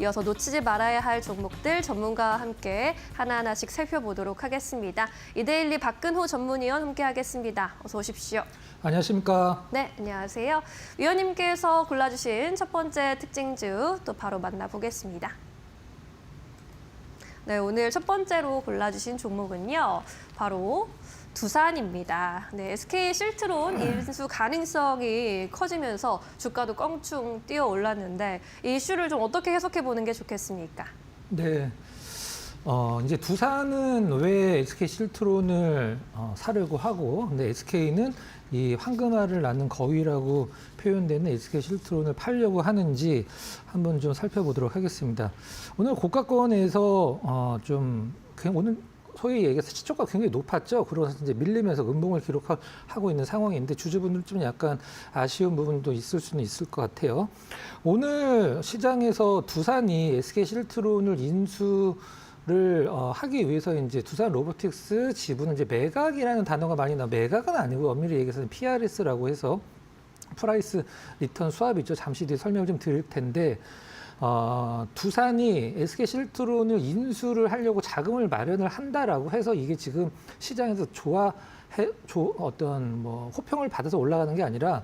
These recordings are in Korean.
이어서 놓치지 말아야 할 종목들 전문가와 함께 하나하나씩 살펴보도록 하겠습니다. 이데일리 박근호 전문위원 함께하겠습니다. 어서 오십시오. 안녕하십니까. 네, 안녕하세요. 위원님께서 골라주신 첫 번째 특징주 또 바로 만나보겠습니다. 네, 오늘 첫 번째로 골라주신 종목은요. 바로 두산입니다. 네, SK 실트론 인수 가능성이 커지면서 주가도 껑충 뛰어 올랐는데 이 이슈를 좀 어떻게 해석해 보는 게 좋겠습니까? 네. 이제 두산은 왜 SK 실트론을 사려고 하고, 근데 SK는 이 황금알을 낳는 거위라고 표현되는 SK 실트론을 팔려고 하는지 한번 좀 살펴보도록 하겠습니다. 오늘 고가권에서 그냥 오늘 소위 얘기해서 시초가 굉장히 높았죠. 그러면서 이제 밀리면서 음봉을 기록하고 있는 상황인데 주주분들 좀 약간 아쉬운 부분도 있을 수는 있을 것 같아요. 오늘 시장에서 두산이 SK 실트론을 인수를 하기 위해서 이제 두산 로보틱스 지분은 이제 매각이라는 단어가 많이 매각은 아니고 엄밀히 얘기해서 PRS라고 해서 프라이스 리턴 수합이죠. 잠시 뒤에 설명을 좀 드릴 텐데. 두산이 SK 실트론을 인수를 하려고 자금을 마련을 한다라고 해서 이게 지금 시장에서 어떤 호평을 받아서 올라가는 게 아니라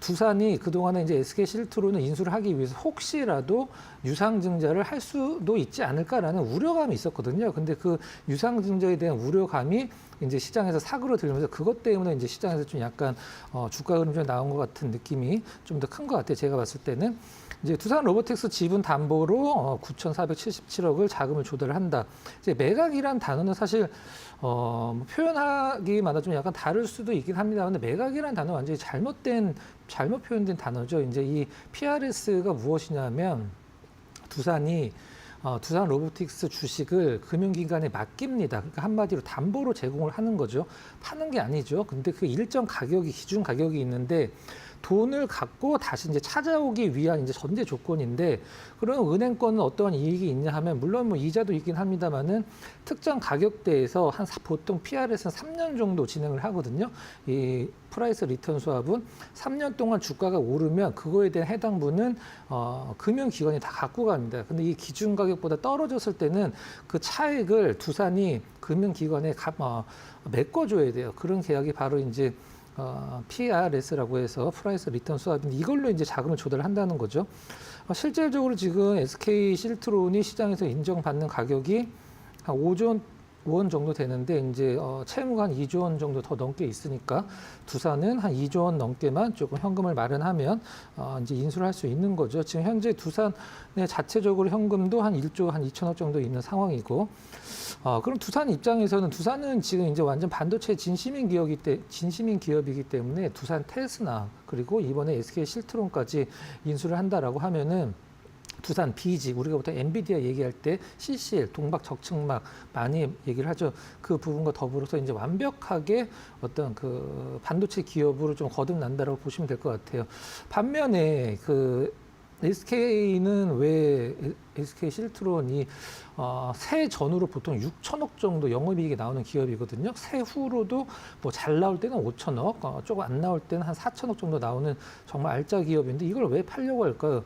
두산이 그동안에 이제 SK 실트론을 인수를 하기 위해서 혹시라도 유상증자를 할 수도 있지 않을까라는 우려감이 있었거든요. 근데 그 유상증자에 대한 우려감이 이제 시장에서 사그러들면서 그것 때문에 이제 시장에서 좀 약간 주가 흐름이 좀 나온 것 같은 느낌이 좀 더 큰 것 같아요. 제가 봤을 때는. 이제 두산 로보틱스 지분 담보로 9,477억을 자금을 조달을 한다. 이제 매각이란 단어는 사실 표현하기마다 좀 약간 다를 수도 있긴 합니다만 매각이란 단어 완전히 잘못 표현된 단어죠. 이제 이 PRS가 무엇이냐면 두산이 두산 로보틱스 주식을 금융기관에 맡깁니다. 그러니까 한마디로 담보로 제공을 하는 거죠. 파는 게 아니죠. 근데 그 일정 가격이 기준 가격이 있는데 돈을 갖고 다시 이제 찾아오기 위한 이제 전제 조건인데 그런 은행권은 어떠한 이익이 있냐 하면 물론 이자도 있긴 합니다만은 특정 가격대에서 보통 PRS는 3년 정도 진행을 하거든요. 이 프라이스 리턴 수합은 3년 동안 주가가 오르면 그거에 대한 해당분은 금융기관이 다 갖고 갑니다. 근데 이 기준 가격보다 떨어졌을 때는 그 차익을 두산이 금융기관에 메꿔줘야 돼요. 그런 계약이 바로 이제 PRS라고 해서 프라이스 리턴 수합인데 이걸로 이제 자금을 조달한다는 거죠. 실질적으로 지금 SK 실트론이 시장에서 인정받는 가격이 한 5조 원 정도 되는데 이제 채무가 한 2조 원 정도 더 넘게 있으니까 두산은 한 2조 원 넘게만 조금 현금을 마련하면 이제 인수를 할 수 있는 거죠. 지금 현재 두산의 자체적으로 현금도 한 1조 한 2천억 정도 있는 상황이고 그럼 두산 입장에서는 두산은 지금 이제 완전 반도체 진심인 기업이기 때문에 두산 테스나 그리고 이번에 SK 실트론까지 인수를 한다라고 하면은 두산 BG 우리가 보통 엔비디아 얘기할 때 CCL 동박 적층막 많이 얘기를 하죠. 그 부분과 더불어서 이제 완벽하게 어떤 그 반도체 기업으로 좀 거듭난다라고 보시면 될 것 같아요. 반면에 그 SK는 왜 SK 실트론이 새 전후로 보통 6천억 정도 영업이익이 나오는 기업이거든요. 새 후로도 뭐 잘 나올 때는 5천억, 조금 안 나올 때는 한 4천억 정도 나오는 정말 알짜 기업인데 이걸 왜 팔려고 할까요?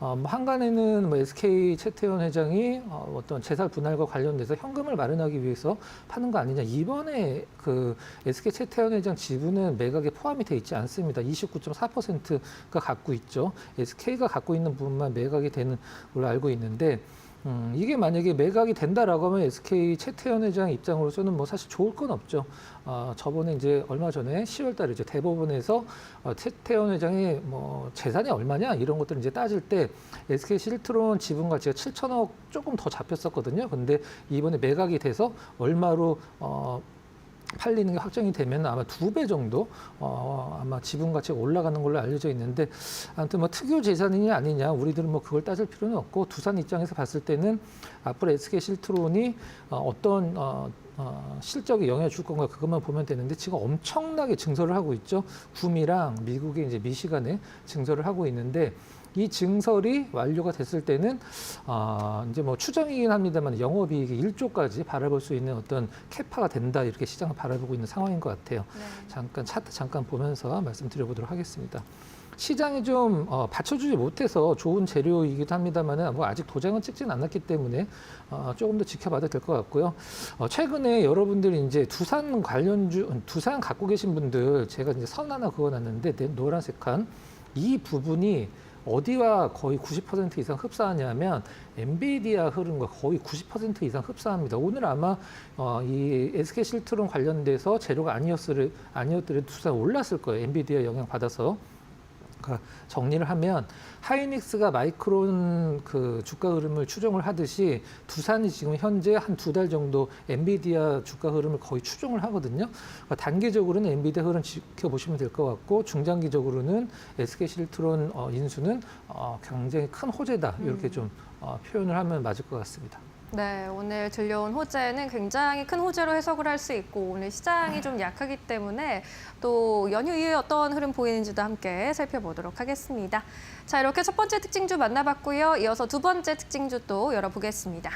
한간에는 SK 최태원 회장이 어떤 재산 분할과 관련돼서 현금을 마련하기 위해서 파는 거 아니냐. 이번에 그 SK 최태원 회장 지분은 매각에 포함이 돼 있지 않습니다. 29.4%가 갖고 있죠. SK가 갖고 있는 부분만 매각이 되는 걸로 알고 있는데 이게 만약에 매각이 된다라고 하면 SK 최태원 회장 입장으로서는 뭐 사실 좋을 건 없죠. 저번에 이제 얼마 전에 10월 달이죠. 대법원에서 최태원 회장의 뭐 재산이 얼마냐 이런 것들을 이제 따질 때 SK 실트론 지분 가치가 7천억 조금 더 잡혔었거든요. 근데 이번에 매각이 돼서 얼마로 팔리는 게 확정이 되면 아마 2배 정도 아마 지분 가치가 올라가는 걸로 알려져 있는데 아무튼 뭐 특유 재산이냐 아니냐 우리들은 뭐 그걸 따질 필요는 없고 두산 입장에서 봤을 때는 앞으로 SK 실트론이 어떤 실적에 영향을 줄 건가 그것만 보면 되는데 지금 엄청나게 증설을 하고 있죠. 구미랑 미국의 이제 미시간에 증설을 하고 있는데 이 증설이 완료가 됐을 때는 이제 뭐 추정이긴 합니다만 영업이익이 1조까지 바라볼 수 있는 어떤 캐파가 된다 이렇게 시장을 바라보고 있는 상황인 것 같아요. 네. 잠깐 차트 보면서 말씀드려보도록 하겠습니다. 시장이 좀 받쳐주지 못해서 좋은 재료이기도 합니다만은 뭐 아직 도장은 찍지는 않았기 때문에 조금 더 지켜봐도 될 것 같고요. 최근에 여러분들이 이제 두산 관련주, 두산 갖고 계신 분들 제가 이제 선 하나 그어놨는데 노란색한 이 부분이 어디와 거의 90% 이상 흡사하냐면 엔비디아 흐름과 거의 90% 이상 흡사합니다. 오늘 아마 이 SK실트론 관련돼서 재료가 아니었더라도 두산 올랐을 거예요. 엔비디아 영향 받아서. 정리를 하면 하이닉스가 마이크론 그 주가 흐름을 추종을 하듯이 두산이 지금 현재 한 2달 정도 엔비디아 주가 흐름을 거의 추종을 하거든요. 단기적으로는 엔비디아 흐름 지켜보시면 될 것 같고 중장기적으로는 SK실트론 인수는 굉장히 큰 호재다 이렇게 좀 표현을 하면 맞을 것 같습니다. 네, 오늘 들려온 호재는 굉장히 큰 호재로 해석을 할 수 있고 오늘 시장이 좀 약하기 때문에 또 연휴 이후에 어떤 흐름 보이는지도 함께 살펴보도록 하겠습니다. 자, 이렇게 첫 번째 특징주 만나봤고요. 이어서 두 번째 특징주 또 열어보겠습니다.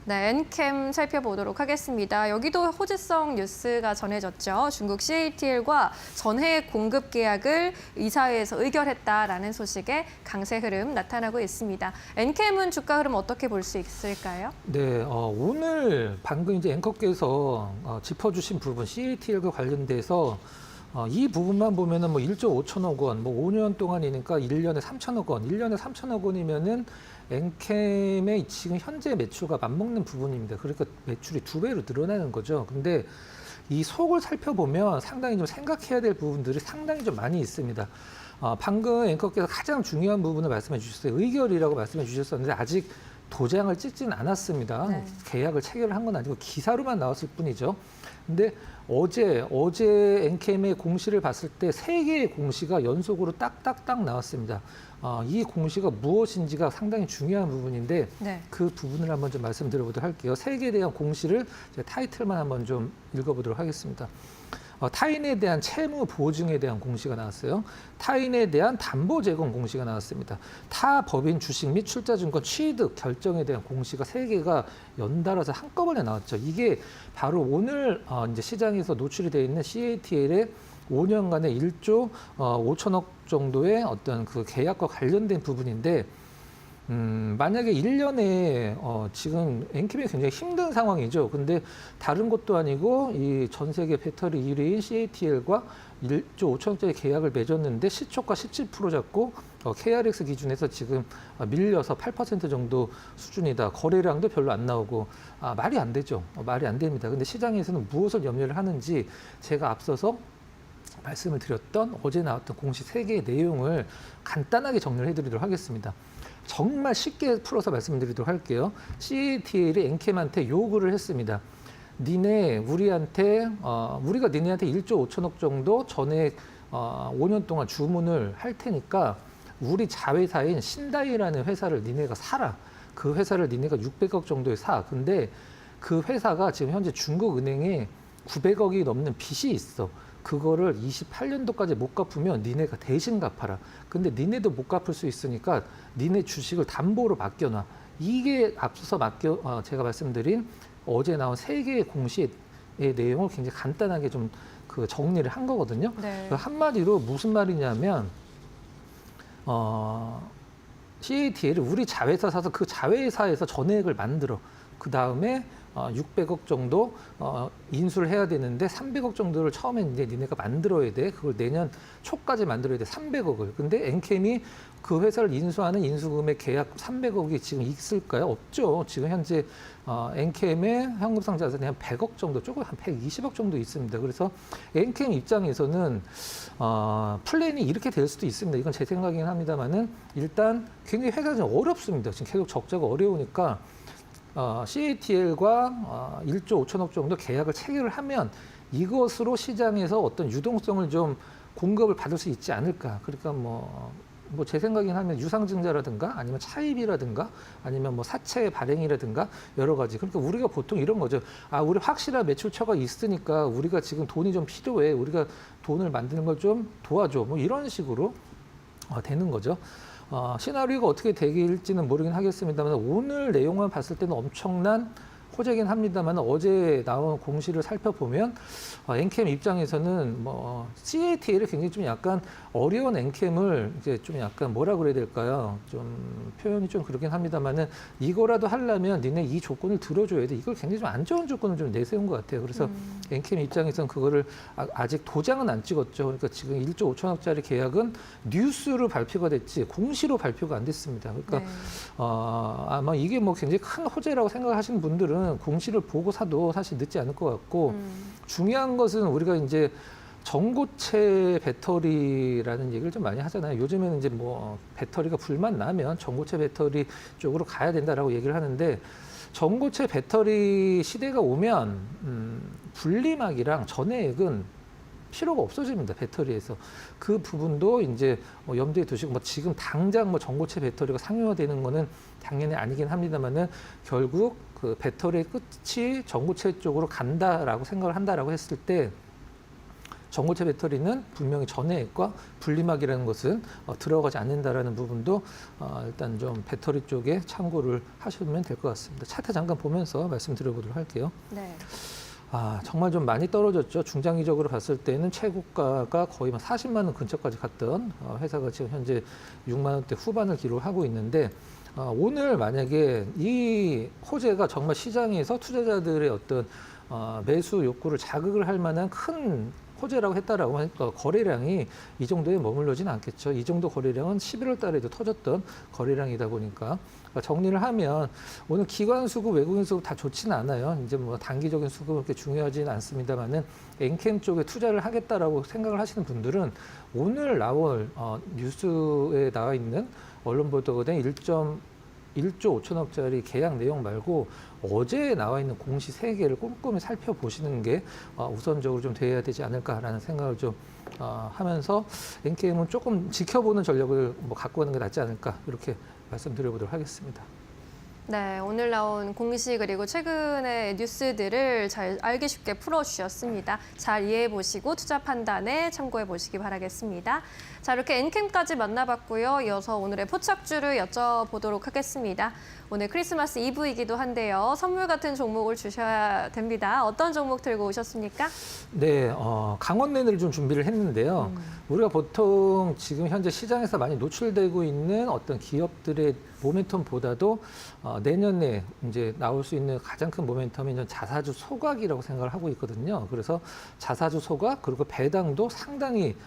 네, 엔캠 살펴보도록 하겠습니다. 여기도 호재성 뉴스가 전해졌죠. 중국 CATL과 전해 공급 계약을 이사회에서 의결했다라는 소식에 강세 흐름 나타나고 있습니다. 엔캠은 주가 흐름 어떻게 볼 수 있을까요? 네, 오늘 방금 이제 앵커께서 짚어주신 부분 CATL과 관련돼서 이 부분만 보면은 뭐 1조 5천억 원, 뭐 5년 동안이니까 1년에 3천억 원, 1년에 3천억 원이면은 엔캠의 지금 현재 매출과 맞먹는 부분입니다. 그러니까 매출이 2배로 늘어나는 거죠. 근데 이 속을 살펴보면 상당히 좀 생각해야 될 부분들이 상당히 좀 많이 있습니다. 방금 앵커께서 가장 중요한 부분을 말씀해 주셨어요. 의결이라고 말씀해 주셨었는데 아직 도장을 찍지는 않았습니다. 네. 계약을 체결을 한 건 아니고 기사로만 나왔을 뿐이죠. 근데 어제 엔캠의 공시를 봤을 때 3개의 공시가 연속으로 딱딱딱 나왔습니다. 이 공시가 무엇인지가 상당히 중요한 부분인데 네. 그 부분을 한번 좀 말씀드려보도록 할게요. 3개에 대한 공시를 타이틀만 한번 좀 읽어보도록 하겠습니다. 타인에 대한 채무 보증에 대한 공시가 나왔어요. 타인에 대한 담보 제공 공시가 나왔습니다. 타 법인 주식 및 출자증권 취득 결정에 대한 공시가 3개가 연달아서 한꺼번에 나왔죠. 이게 바로 오늘 이제 시장에서 노출이 되어 있는 CATL의 5년간의 1조 5천억 정도의 어떤 그 계약과 관련된 부분인데 만약에 1년에 지금 엔캠이 굉장히 힘든 상황이죠. 근데 다른 것도 아니고 이 전 세계 배터리 1위인 CATL과 1조 5천억짜리 계약을 맺었는데 시초가 17% 잡고 KRX 기준에서 지금 밀려서 8% 정도 수준이다. 거래량도 별로 안 나오고 말이 안 되죠. 말이 안 됩니다. 근데 시장에서는 무엇을 염려를 하는지 제가 앞서서 말씀을 드렸던 어제 나왔던 공시 3개의 내용을 간단하게 정리를 해드리도록 하겠습니다. 정말 쉽게 풀어서 말씀드리도록 할게요. CATL이 엔캠한테 요구를 했습니다. 우리가 니네한테 1조 5천억 정도 전에 5년 동안 주문을 할 테니까 우리 자회사인 신다이라는 회사를 니네가 사라. 그 회사를 니네가 600억 정도에 사. 근데 그 회사가 지금 현재 중국은행에 900억이 넘는 빚이 있어. 그거를 28년도까지 못 갚으면 니네가 대신 갚아라. 근데 니네도 못 갚을 수 있으니까 니네 주식을 담보로 맡겨놔. 이게 앞서서 제가 말씀드린 어제 나온 3개의 공시의 내용을 굉장히 간단하게 좀 그 정리를 한 거거든요. 네. 한마디로 무슨 말이냐면 CATL을 우리 자회사 사서 그 자회사에서 전액을 만들어. 그 다음에 600억 정도 인수를 해야 되는데 300억 정도를 처음에 이제 니네가 만들어야 돼. 그걸 내년 초까지 만들어야 돼. 300억을. 근데 엔캠이 그 회사를 인수하는 인수금액 계약 300억이 지금 있을까요? 없죠. 지금 현재 엔캠의 현금상 자산이 한 100억 정도, 조금 한 120억 정도 있습니다. 그래서 엔캠 입장에서는 플랜이 이렇게 될 수도 있습니다. 이건 제 생각이긴 합니다만은 일단 굉장히 회사가 좀 어렵습니다. 지금 계속 적자가 어려우니까 CATL과 1조 5천억 정도 계약을 체결을 하면 이것으로 시장에서 어떤 유동성을 좀 공급을 받을 수 있지 않을까. 그러니까 뭐 제 생각이긴 하면 유상증자라든가 아니면 차입이라든가 아니면 뭐 사채 발행이라든가 여러 가지. 그러니까 우리가 보통 이런 거죠. 우리 확실한 매출처가 있으니까 우리가 지금 돈이 좀 필요해. 우리가 돈을 만드는 걸 좀 도와줘. 뭐 이런 식으로 되는 거죠. 시나리오가 어떻게 되길지는 모르긴 하겠습니다만 오늘 내용만 봤을 때는 엄청난 호재긴 합니다만 어제 나온 공시를 살펴보면 엔캠 입장에서는 CATL이 굉장히 좀 약간 어려운 엔캠을 이제 좀 약간 뭐라 그래야 될까요? 좀 표현이 좀 그렇긴 합니다만은 이거라도 하려면 니네 이 조건을 들어줘야 돼. 이걸 굉장히 좀 안 좋은 조건을 좀 내세운 것 같아요. 그래서 엔캠 입장에서는 그거를 아직 도장은 안 찍었죠. 그러니까 지금 1조 5천억짜리 계약은 뉴스로 발표가 됐지 공시로 발표가 안 됐습니다. 그러니까 네. 아마 이게 뭐 굉장히 큰 호재라고 생각하시는 분들은 공시를 보고 사도 사실 늦지 않을 것 같고 중요한 것은 우리가 이제 전고체 배터리라는 얘기를 좀 많이 하잖아요. 요즘에는 이제 뭐 배터리가 불만 나면 전고체 배터리 쪽으로 가야 된다라고 얘기를 하는데 전고체 배터리 시대가 오면 분리막이랑 전해액은 필요가 없어집니다. 배터리에서. 그 부분도 이제 염두에 두시고 뭐 지금 당장 뭐 전고체 배터리가 상용화되는 거는 당연히 아니긴 합니다만은 결국 그 배터리의 끝이 전고체 쪽으로 간다라고 생각을 한다라고 했을 때 전고체 배터리는 분명히 전해액과 분리막이라는 것은 들어가지 않는다라는 부분도 일단 좀 배터리 쪽에 참고를 하시면 될 것 같습니다. 차트 잠깐 보면서 말씀드려보도록 할게요. 네. 정말 좀 많이 떨어졌죠. 중장기적으로 봤을 때는 최고가가 거의 40만 원 근처까지 갔던 회사가 지금 현재 6만 원대 후반을 기록하고 있는데 오늘 만약에 이 호재가 정말 시장에서 투자자들의 어떤 매수 욕구를 자극을 할 만한 큰 호재라고 했다라고 하니까 거래량이 이 정도에 머물러지는 않겠죠. 이 정도 거래량은 11월 달에도 터졌던 거래량이다 보니까 정리를 하면 오늘 기관 수급, 외국인 수급 다 좋지는 않아요. 이제 뭐 단기적인 수급은 그렇게 중요하지는 않습니다만은 엔캠 쪽에 투자를 하겠다라고 생각을 하시는 분들은 오늘 나올 뉴스에 나와 있는 언론 보도가 된 1조 5천억짜리 계약 내용 말고 어제 나와 있는 공시 3개를 꼼꼼히 살펴보시는 게 우선적으로 좀 돼야 되지 않을까라는 생각을 좀 하면서 엔캠은 조금 지켜보는 전략을 뭐 갖고 가는 게 낫지 않을까 이렇게 말씀드려보도록 하겠습니다. 네, 오늘 나온 공시 그리고 최근의 뉴스들을 잘 알기 쉽게 풀어주셨습니다. 잘 이해해 보시고 투자 판단에 참고해 보시기 바라겠습니다. 자, 이렇게 엔캠까지 만나봤고요. 이어서 오늘의 포착주를 여쭤보도록 하겠습니다. 오늘 크리스마스 이브이기도 한데요. 선물 같은 종목을 주셔야 됩니다. 어떤 종목 들고 오셨습니까? 네, 강원랜드를 좀 준비를 했는데요. 우리가 보통 지금 현재 시장에서 많이 노출되고 있는 어떤 기업들의 모멘텀보다도 내년에 이제 나올 수 있는 가장 큰 모멘텀이 자사주 소각이라고 생각을 하고 있거든요. 그래서 자사주 소각 그리고 배당도 상당히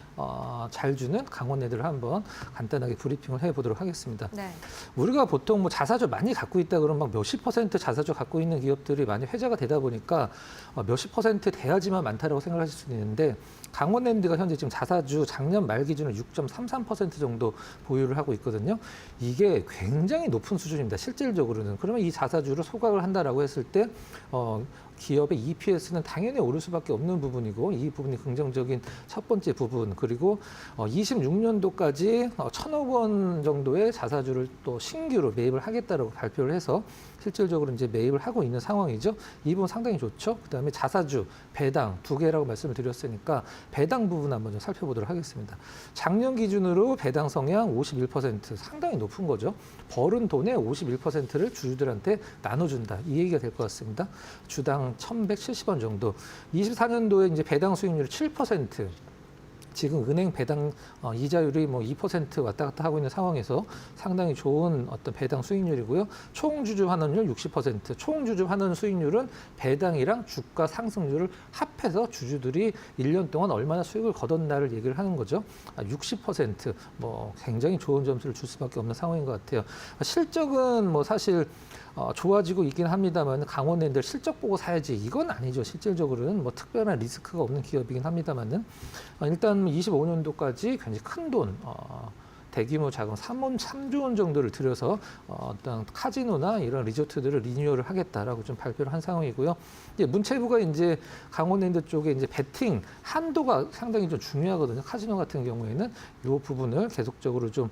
잘 주는 강원랜드를 한번 간단하게 브리핑을 해보도록 하겠습니다. 네. 우리가 보통 뭐 자사주 많이 갖고 있다 그러면 막 몇십 % 자사주 갖고 있는 기업들이 많이 회자가 되다 보니까 몇십 % 돼야지만 많다라고 생각하실 수 있는데 강원랜드가 현재 지금 자사주 작년 말 기준으로 6.33% 정도 보유를 하고 있거든요. 이게 굉장히 높은 수준입니다. 실질적으로는. 그러면 이 자사주를 소각을 한다라고 했을 때 기업의 EPS는 당연히 오를 수밖에 없는 부분이고 이 부분이 긍정적인 첫 번째 부분 그리고 26년도까지 1,000억 원 정도의 자사주를 또 신규로 매입을 하겠다라고 발표를 해서 실질적으로 이제 매입을 하고 있는 상황이죠. 이 부분 상당히 좋죠. 그다음에 자사주, 배당 두 개라고 말씀을 드렸으니까 배당 부분 한번 좀 살펴보도록 하겠습니다. 작년 기준으로 배당 성향 51% 상당히 높은 거죠. 벌은 돈의 51%를 주주들한테 나눠준다. 이 얘기가 될 것 같습니다. 주당 1,170원 정도. 24년도에 이제 배당 수익률이 7%. 지금 은행 배당 이자율이 뭐 2% 왔다 갔다 하고 있는 상황에서 상당히 좋은 어떤 배당 수익률이고요. 총 주주 환원율 60%, 총 주주 환원 수익률은 배당이랑 주가 상승률을 합해서 주주들이 1년 동안 얼마나 수익을 거뒀나를 얘기를 하는 거죠. 60%, 뭐 굉장히 좋은 점수를 줄 수밖에 없는 상황인 것 같아요. 실적은 뭐 사실 좋아지고 있긴 합니다만 강원랜드 실적 보고 사야지 이건 아니죠. 실질적으로는 뭐 특별한 리스크가 없는 기업이긴 합니다만은 일단 25년도까지 굉장히 큰 돈 대규모 자금 3조 원 정도를 들여서 어떤 카지노나 이런 리조트들을 리뉴얼을 하겠다라고 좀 발표를 한 상황이고요. 이제 문체부가 이제 강원랜드 쪽에 이제 베팅 한도가 상당히 좀 중요하거든요. 카지노 같은 경우에는 이 부분을 계속적으로 좀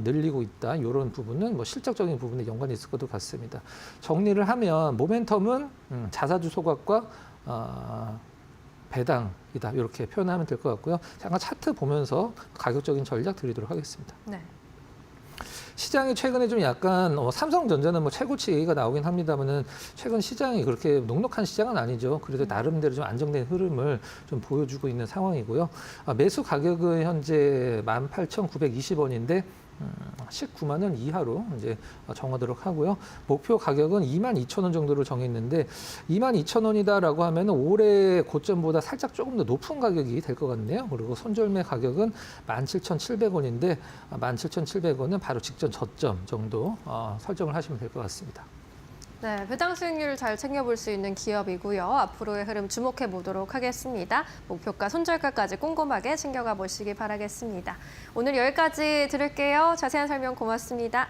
늘리고 있다. 이런 부분은 뭐 실적적인 부분에 연관이 있을 것도 같습니다. 정리를 하면 모멘텀은 자사주 소각과 배당이다. 이렇게 표현하면 될 것 같고요. 잠깐 차트 보면서 가격적인 전략 드리도록 하겠습니다. 네. 시장이 최근에 좀 약간 삼성전자는 뭐 최고치 얘기가 나오긴 합니다만은 최근 시장이 그렇게 녹록한 시장은 아니죠. 그래도 나름대로 좀 안정된 흐름을 좀 보여주고 있는 상황이고요. 매수 가격은 현재 18,920원인데 19만 원 이하로 이제 정하도록 하고요. 목표 가격은 22,000원 정도로 정했는데 22,000원이다라고 하면 올해 고점보다 살짝 조금 더 높은 가격이 될 것 같네요. 그리고 손절매 가격은 17,700원인데 17,700원은 바로 직전 저점 정도 설정을 하시면 될 것 같습니다. 네, 배당 수익률 잘 챙겨볼 수 있는 기업이고요. 앞으로의 흐름 주목해 보도록 하겠습니다. 목표가, 손절가까지 꼼꼼하게 챙겨가 보시기 바라겠습니다. 오늘 여기까지 들을게요. 자세한 설명 고맙습니다.